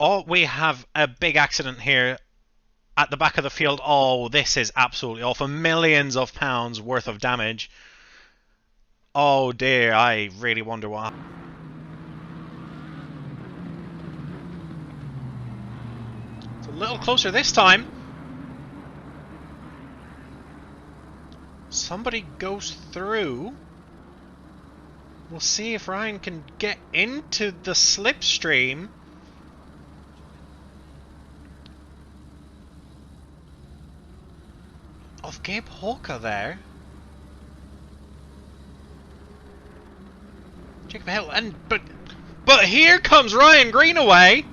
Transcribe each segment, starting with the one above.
Oh, we have a big accident here at the back of the field. Oh, this is absolutely awful. Millions of pounds worth of damage. Oh dear, I really wonder what happened. It's a little closer this time. Somebody goes through. We'll see if Ryan can get into the slipstream. Of Gabe Hawker there. Jacob Hill, and but here comes Ryan Greenaway.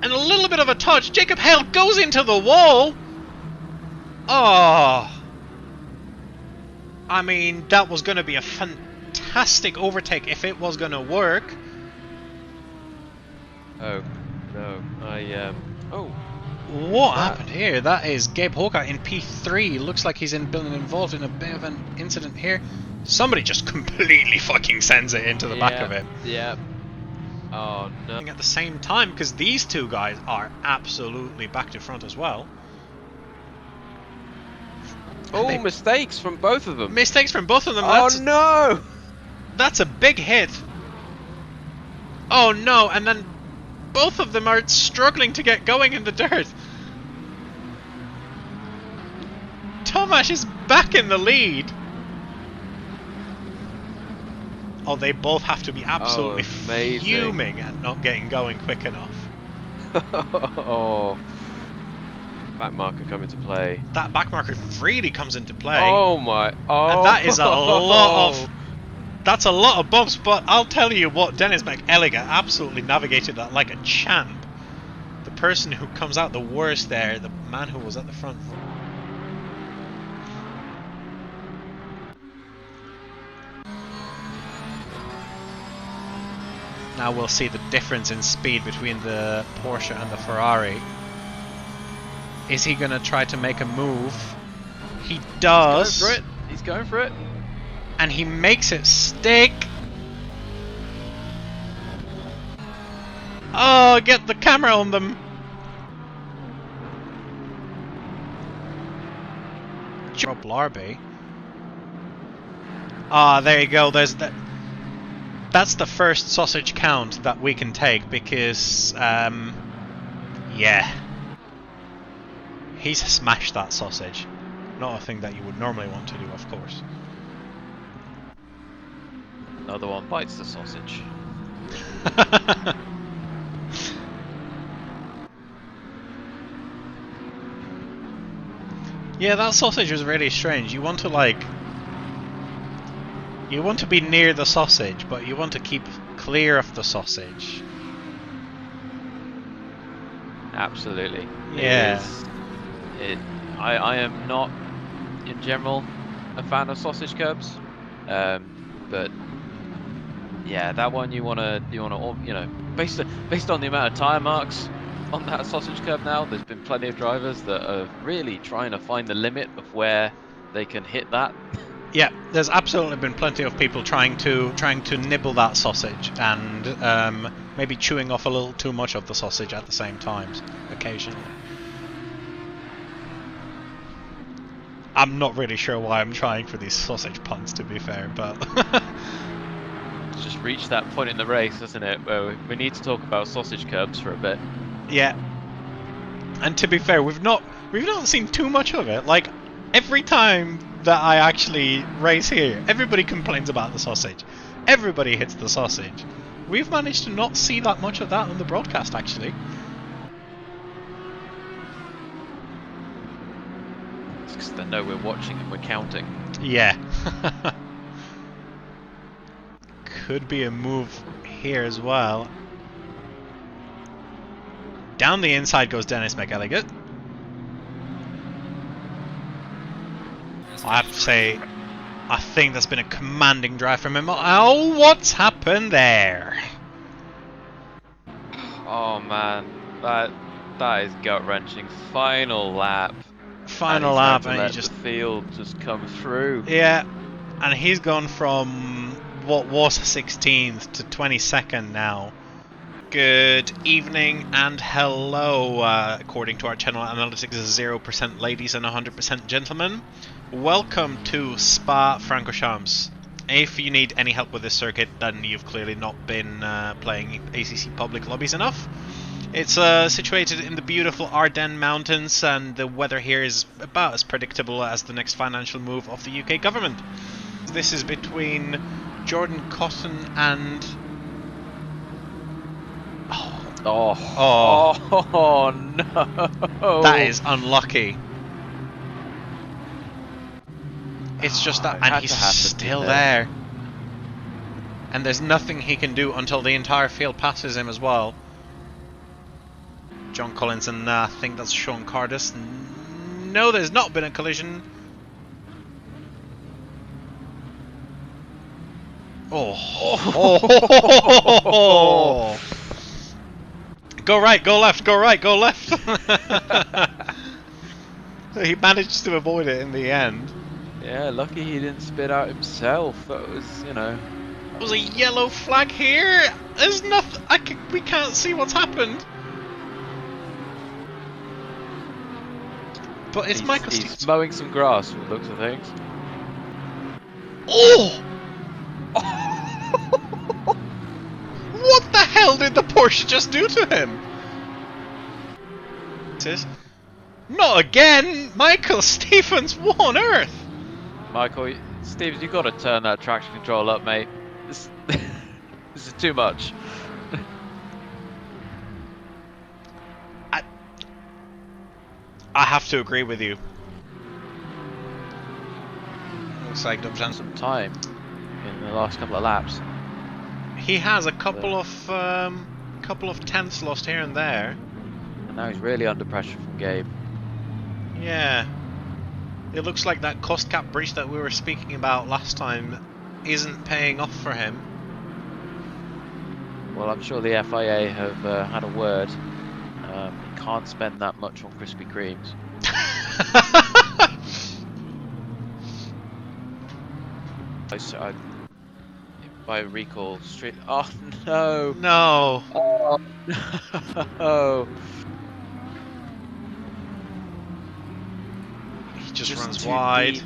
And a little bit of a touch. Jacob Hill goes into the wall. Oh. I mean, that was going to be a fantastic overtake if it was going to work. Oh, no. Oh. What happened here? That is Gabe Hawker in P3. Looks like he's involved in a bit of an incident here. Somebody just completely fucking sends it into the back of it. Yeah. Oh, no. At the same time, because these two guys are absolutely back to front as well. Oh, mistakes from both of them. Mistakes from both of them. Oh, no! That's a big hit. Oh, no. And then both of them are struggling to get going in the dirt. Tomasz is back in the lead. Oh, they both have to be absolutely fuming at not getting going quick enough. Oh. Back marker come into play. That back marker really comes into play. Oh my! Oh, and that is a lot of. That's a lot of bumps, but I'll tell you what, Dennis McElligott absolutely navigated that like a champ. The person who comes out the worst there, the man who was at the front. Now we'll see the difference in speed between the Porsche and the Ferrari. Is he going to try to make a move? He does. He's going for it. He's going for it. And he makes it stick. Oh, get the camera on them. Rob Larby. Ah, there you go. There's that. That's the first sausage count that we can take because, yeah. He's smashed that sausage. Not a thing that you would normally want to do, of course. Another one bites the sausage. Yeah, that sausage was really strange. You want to like... You want to be near the sausage, but you want to keep clear of the sausage. Absolutely. Yeah. I am not, in general, a fan of sausage curbs, but yeah, that one you wanna, you know, based on the amount of tire marks on that sausage curb now, there's been plenty of drivers that are really trying to find the limit of where they can hit that. Yeah, there's absolutely been plenty of people trying to nibble that sausage and maybe chewing off a little too much of the sausage at the same time, occasionally. I'm not really sure why I'm trying for these sausage puns, to be fair, but It's just reached that point in the race, isn't it, where we need to talk about sausage curbs for a bit. yeah. And to be fair, we've not seen too much of it. Like every time that I actually race here, everybody complains about the sausage. Everybody hits the sausage. We've managed to not see that much of that on the broadcast, actually. It's because they know we're watching and we're counting. Yeah. Could be a move here as well. Down the inside goes Dennis McElligott. I have to say, I think that's been a commanding drive from him. Oh, what's happened there? Oh man, that is gut-wrenching. Final lap. Final lap, and he just the field just come through. Yeah, and he's gone from what was 16th to 22nd now. Good evening and hello. According to our channel analytics, 0% ladies and 100% gentlemen. Welcome to Spa-Francorchamps. If you need any help with this circuit, then you've clearly not been playing ACC public lobbies enough. It's situated in the beautiful Ardennes Mountains, and the weather here is about as predictable as the next financial move of the UK government. This is between Jordan Cotton and... Oh no! That is unlucky. It's just that, and he's still there. And there's nothing he can do until the entire field passes him as well. John Collins and I think that's Sean Cardis. No, there's not been a collision. Oh. Go right, go left, go right, go left. He managed to avoid it in the end. Yeah, lucky he didn't spit out himself. That was, you know. There was a yellow flag here. There's nothing. We can't see what's happened. But it's Michael Stevens. He's mowing some grass from the looks of things. Oh! What the hell did the Porsche just do to him? Not again! Michael Stevens, what on earth? Michael Stevens, you've got to turn that traction control up, mate. This is too much. I have to agree with you. Looks like Dub's had some time in the last couple of laps. He has a couple of tenths lost here and there. And now he's really under pressure from Gabe. Yeah. It looks like that cost cap breach that we were speaking about last time isn't paying off for him. Well, I'm sure the FIA have had a word. He can't spend that much on Krispy Kremes. By recall, straight. Oh no! No! Oh no! He just runs wide. Deep.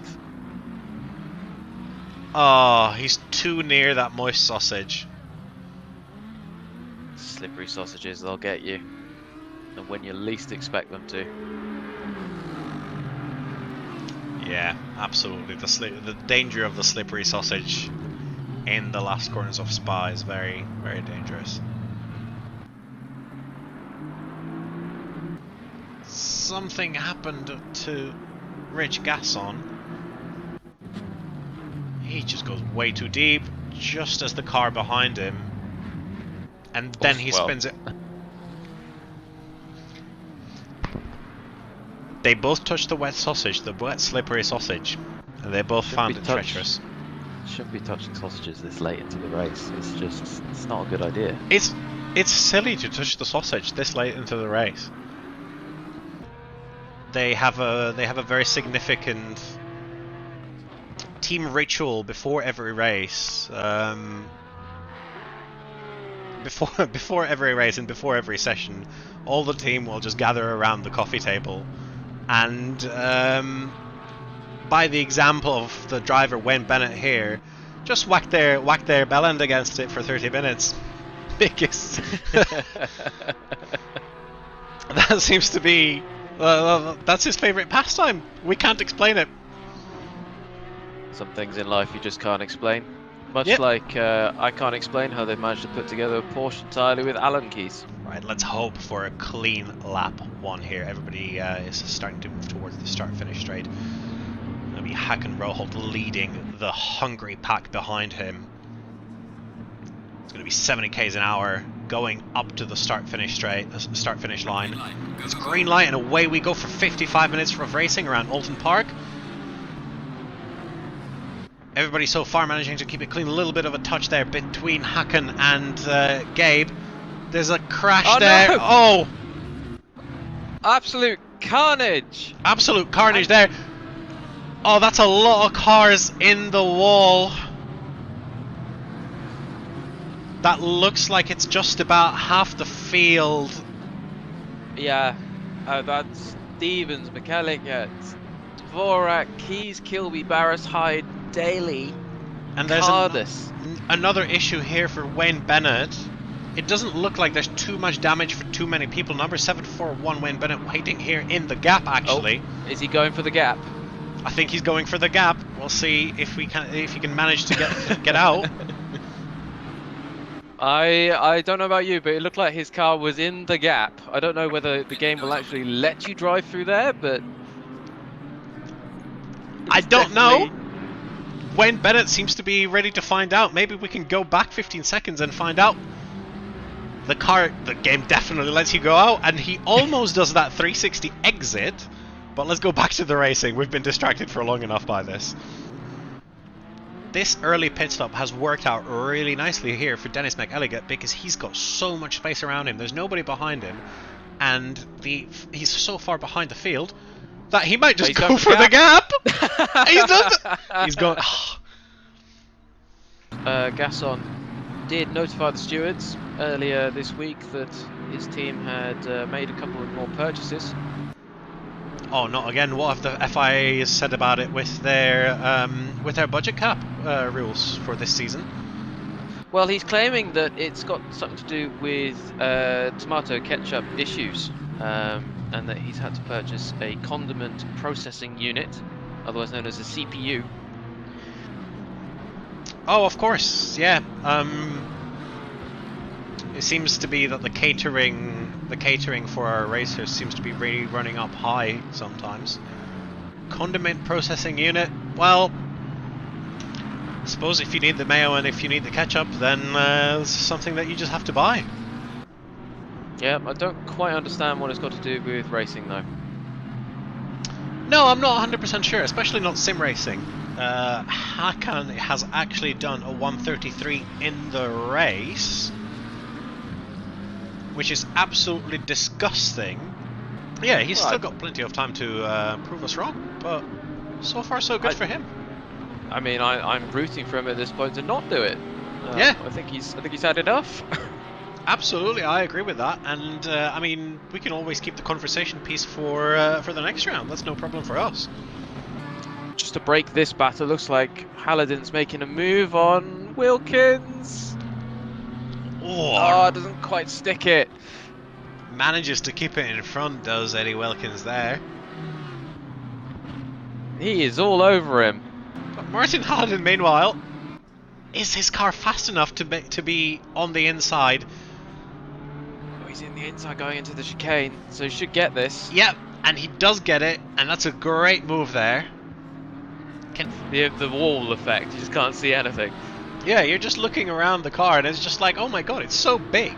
Oh, he's too near that moist sausage. Slippery sausages, they'll get you. And when you least expect them to. Yeah, absolutely. The danger of the slippery sausage in the last corners of Spa is very, very dangerous. Something happened to Rich Gasson. He just goes way too deep, just as the car behind him. And then he spins it. They both touched the wet sausage, the wet slippery sausage, and they both found it treacherous. Shouldn't be touching sausages this late into the race. It's not a good idea. It's silly to touch the sausage this late into the race. They have a very significant team ritual before every race. Before every race and before every session, all the team will just gather around the coffee table. And by the example of the driver W.Bennett here, just whack their bell end against it for 30 minutes. Because that seems to be that's his favourite pastime. We can't explain it. Some things in life you just can't explain. Much yep. Like I can't explain how they managed to put together a Porsche entirely with Allen keys. Right, let's hope for a clean lap one here. Everybody is starting to move towards the start-finish straight. It'll be Hakan Roholt leading the hungry pack behind him. It's going to be 70 k's an hour going up to the start-finish line. It's green light and away we go for 55 minutes of racing around Alton Park. Everybody so far managing to keep it clean. A little bit of a touch there between Hakan and Gabe. There's a crash there. No. Oh! Absolute carnage! Absolute carnage there. Oh, that's a lot of cars in the wall. That looks like it's just about half the field. Yeah, that's Stevens, McElligott, Dvorak, Keys, Kilby, Barris, Hyde, Daly, And there's Cardus. another issue here for W.Bennett. It doesn't look like there's too much damage for too many people. Number 741 W.Bennett waiting here in the gap, actually. Oh, is he going for the gap? I think he's going for the gap. We'll see if he can manage to get out. I don't know about you, but it looked like his car was in the gap. I don't know whether the game will actually let you drive through there, but I don't know. W.Bennett seems to be ready to find out. Maybe we can go back 15 seconds and find out. The game definitely lets you go out, and he almost does that 360 exit. But let's go back to the racing. We've been distracted for long enough by this. This early pit stop has worked out really nicely here for Dennis McElligott because he's got so much space around him. There's nobody behind him, and he's so far behind the field that he might just go for the gap. He's gone. Gasson did notify the stewards earlier this week that his team had made a couple of more purchases. Oh, not again! What have the FIA said about it with their budget cap rules for this season? Well, he's claiming that it's got something to do with tomato ketchup issues, and that he's had to purchase a condiment processing unit, otherwise known as a CPU. Oh, of course, yeah. It seems to be that the catering for our racers seems to be really running up high sometimes. Condiment processing unit. Well, I suppose if you need the mayo and if you need the ketchup, then it's something that you just have to buy. Yeah, I don't quite understand what it's got to do with racing though. No, I'm not 100% sure, especially not sim racing. Hakan has actually done a 133 in the race, which is absolutely disgusting. Yeah, he's still got plenty of time to prove us wrong, but so far so good for him. I mean, I'm rooting for him at this point to not do it. Yeah, I think he's had enough. Absolutely, I agree with that, and I mean, we can always keep the conversation piece for the next round. That's no problem for us. Just to break this battle, looks like Hallidan's making a move on Wilkins. Oh, doesn't quite stick it. Manages to keep it in front, does Eddie Wilkins there. He is all over him. But Martin Hallidan, meanwhile, is his car fast enough to be on the inside? Oh, he's in the inside going into the chicane, so he should get this. Yep, and he does get it, and that's a great move there. The wall effect, you just can't see anything. Yeah, you're just looking around the car and it's just like, oh my god, it's so big.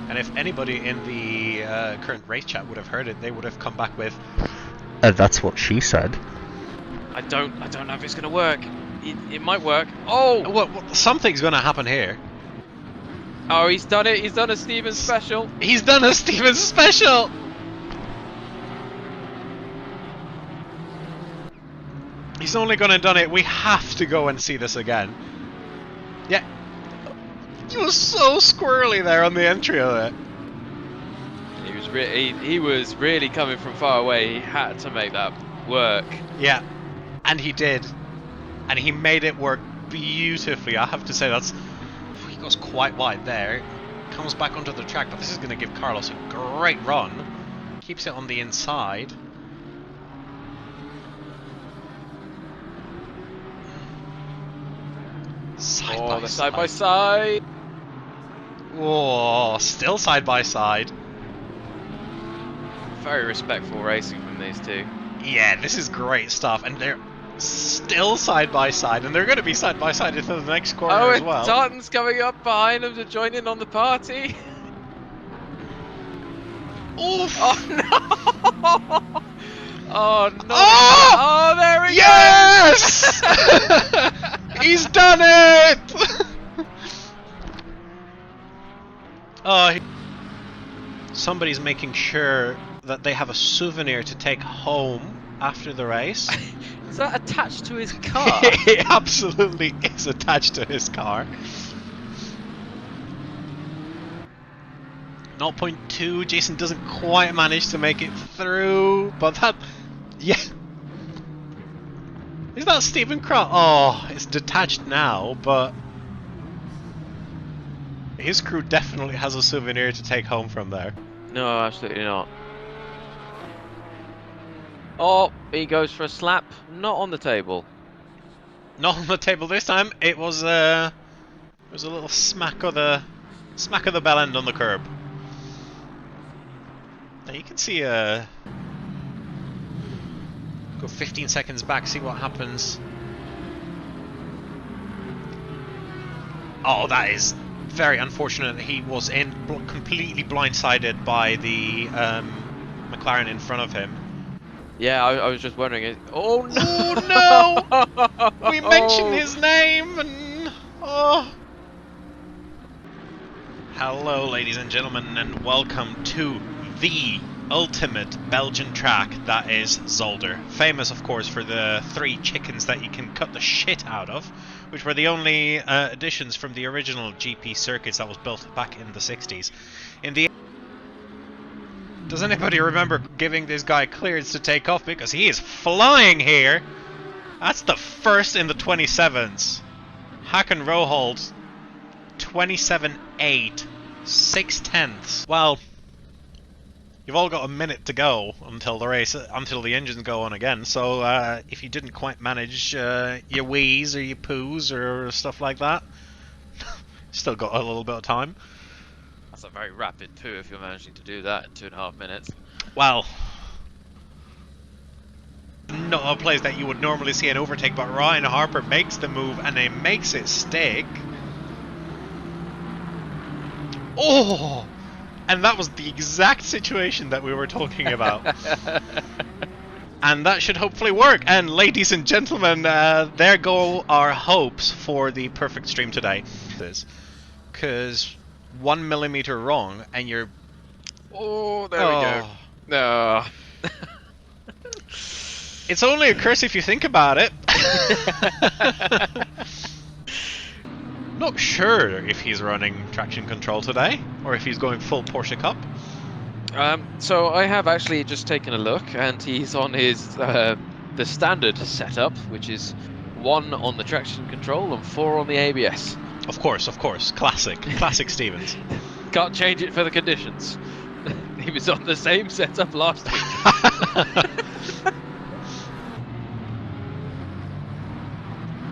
And if anybody in the current race chat would have heard it, they would have come back with, that's what she said. I don't know if it's going to work. It might work. Oh! Well, something's going to happen here. Oh, he's done it. He's done a Stevens special. He's done a Stevens special! He's only going to done it. We have to go and see this again. Yeah. He was so squirrely there on the entry of it. He was really coming from far away. He had to make that work. Yeah. And he did. And he made it work beautifully. I have to say he goes quite wide there. Comes back onto the track, but this is going to give Carlos a great run. Keeps it on the inside. Side by side. Oh, still side by side. Very respectful racing from these two. Yeah, this is great stuff, and they're still side by side, and they're going to be side by side into the next corner as well. Oh, Tartan's coming up behind them to join in on the party. Oof. Oh no! Oh no! Oh, oh there he yes! goes! He's done it! Oh, somebody's making sure that they have a souvenir to take home after the race. Is that attached to his car? It absolutely is attached to his car. 0.2. Jason doesn't quite manage to make it through, but that... Yeah. Is that Stephen Cross? Oh, it's detached now, but... his crew definitely has a souvenir to take home from there. No, absolutely not. Oh, he goes for a slap. Not on the table. Not on the table this time. It was a little smack of the bell end on the curb. Now you can see go 15 seconds back, see what happens. Oh, that is very unfortunate. He was completely blindsided by the McLaren in front of him. Yeah, I was just wondering. Oh no! We mentioned his name and oh. Hello, ladies and gentlemen, and welcome to the ultimate Belgian track that is Zolder. Famous, of course, for the 3 chickens that you can cut the shit out of, which were the only additions from the original GP circuits that was built back in the 60s. Does anybody remember giving this guy clearance to take off? Because he is flying here! That's the first in the 27s. Hakan Rohold, 27.8, 6/10. Well, you've all got a minute to go until the race, until the engines go on again. So if you didn't quite manage your wheeze or your poos or stuff like that, still got a little bit of time. That's a very rapid poo if you're managing to do that in 2.5 minutes. Well, not a place that you would normally see an overtake, but Ryan Harper makes the move and he makes it stick. Oh! And that was the exact situation that we were talking about. And that should hopefully work. And ladies and gentlemen, there go our hopes for the perfect stream today. Because 1 millimeter wrong and you're... Oh, there we go. No. It's only a curse if you think about it. Not sure if he's running traction control today, or if he's going full Porsche Cup. So I have actually just taken a look, and he's on his the standard setup, which is 1 on the traction control and 4 on the ABS. Of course, classic Stevens. Can't change it for the conditions. He was on the same setup last week.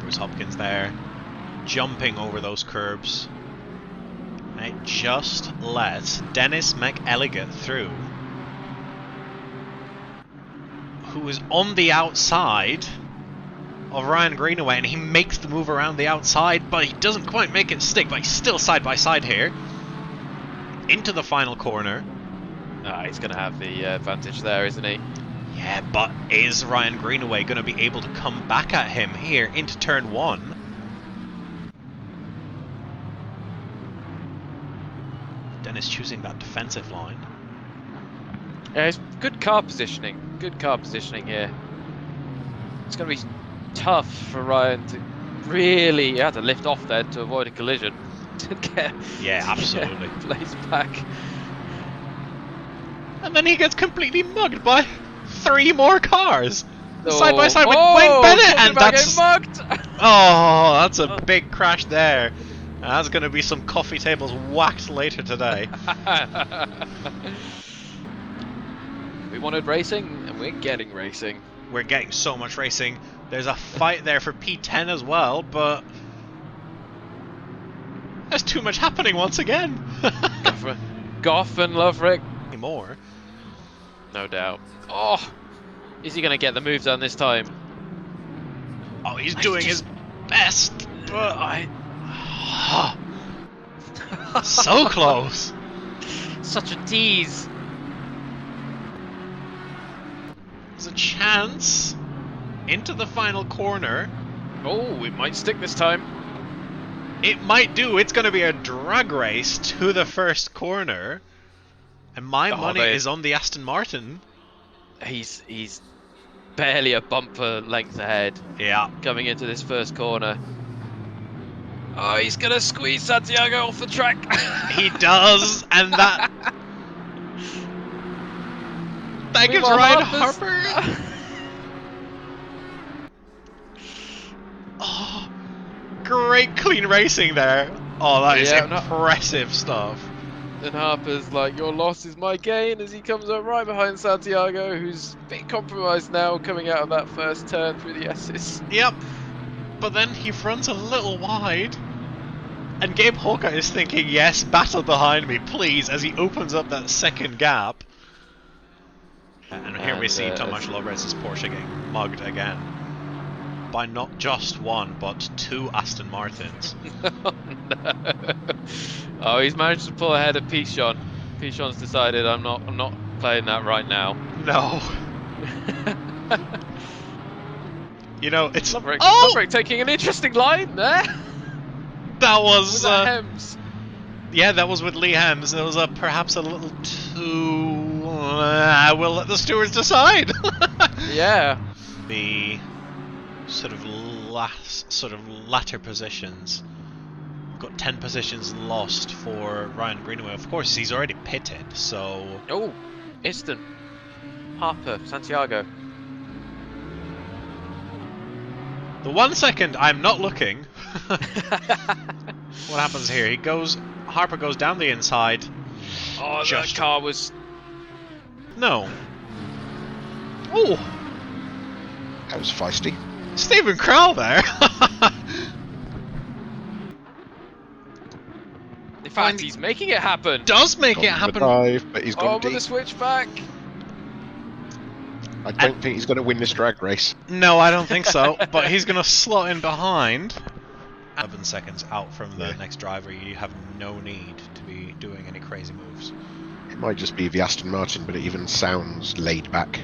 Bruce Hopkins there, jumping over those curbs. And it just lets Dennis McElligott through, who is on the outside of Ryan Greenaway, and he makes the move around the outside, but he doesn't quite make it stick, but he's still side by side here. Into the final corner. He's going to have the advantage there, isn't he? Yeah, but is Ryan Greenaway going to be able to come back at him here into turn 1? Dennis choosing that defensive line. Yeah, it's good car positioning. Good car positioning here. It's going to be tough for Ryan to really... He had to lift off there to avoid a collision. To get, yeah, absolutely. Place back. And then he gets completely mugged by 3 more cars. Oh. Side by side with W.Bennett, and that's... mugged. Oh, that's a big crash there. That's going to be some coffee tables whacked later today. We wanted racing, and we're getting racing. We're getting so much racing. There's a fight there for P10 as well, but... there's too much happening once again. Goff and Loverick. More. No doubt. Oh! Is he going to get the move done this time? Oh, he's doing his best, but so close. Such a tease. There's a chance into the final corner. Oh, it might stick this time. It might do. It's going to be a drag race to the first corner. And my money is on the Aston Martin. He's barely a bumper length ahead. Yeah. Coming into this first corner. Oh, he's going to squeeze Santiago off the track. He does. And that That gives Meanwhile, Ryan Harper's- Harper. Oh, great clean racing there. Oh, that is Yeah, no- impressive stuff. And Harper's like, your loss is my gain, as he comes up right behind Santiago, who's a bit compromised now coming out of that first turn through the S's. Yep. But then he fronts a little wide. And Gabe Hawker is thinking, yes, battle behind me, please, as he opens up that second gap. And here we see Tomasz Lobretz's Porsche getting mugged again. By not just one, but two Aston Martins. Oh, no. Oh, he's managed to pull ahead of Pichon. Pichon's decided I'm not playing that right now. No. You know, it's... Loverick taking an interesting line there. That was... that Hems? Yeah, that was with Lee Hems. It was perhaps a little too... we'll let the stewards decide. Yeah. The sort of latter positions. We've got 10 positions lost for Ryan Greenaway. Of course, he's already pitted, so... Oh, Iston. Harper, Santiago. The 1 second I'm not looking. What happens here? Harper goes down the inside. Oh, that car was... No. Oh! That was feisty. Stephen Crowell there. In fact, he's making it happen. Does make it Gone for happen. the dive, but he's gone Oh, with the deep. switchback. I don't think he's going to win this drag race. No, I don't think so. But he's going to slot in behind. 11 seconds out from the next driver. You have no need to be doing any crazy moves. It might just be the Aston Martin, but it even sounds laid back.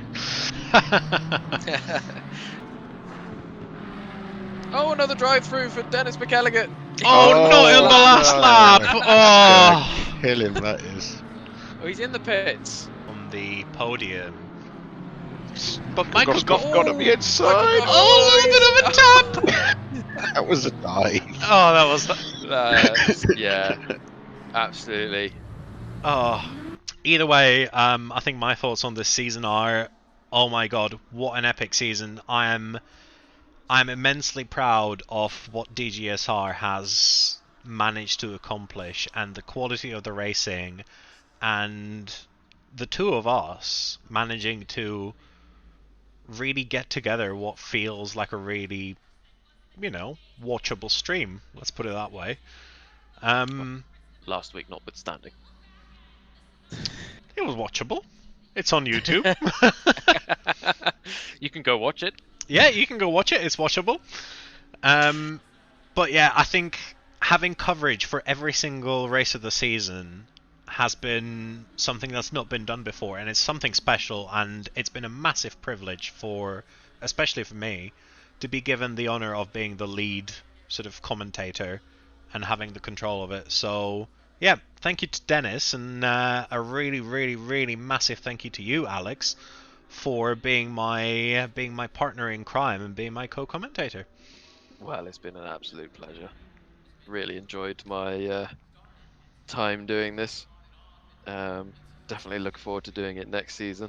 Oh, another drive-through for Dennis McElligott. Oh, not in the last lap! Oh! Kill him, that is. Oh, he's in the pits. On the podium. But Michael got on the inside. Oh, a bit of a tap! That was a dive. Oh, that was... Yeah, absolutely. Oh. Either way, I think my thoughts on this season are, oh my god, what an epic season. I'm immensely proud of what DGSR has managed to accomplish and the quality of the racing and the two of us managing to really get together what feels like a really, watchable stream. Let's put it that way. Last week notwithstanding. It was watchable. It's on YouTube. You can go watch it. Yeah, you can go watch it. It's watchable. But yeah, I think having coverage for every single race of the season has been something that's not been done before, and it's something special, and it's been a massive privilege especially for me, to be given the honor of being the lead sort of commentator and having the control of it. So yeah, thank you to Dennis, and a really, really, really massive thank you to you, Alex, for being my partner in crime and being my co-commentator. Well, it's been an absolute pleasure. Really enjoyed my time doing this. Definitely look forward to doing it next season.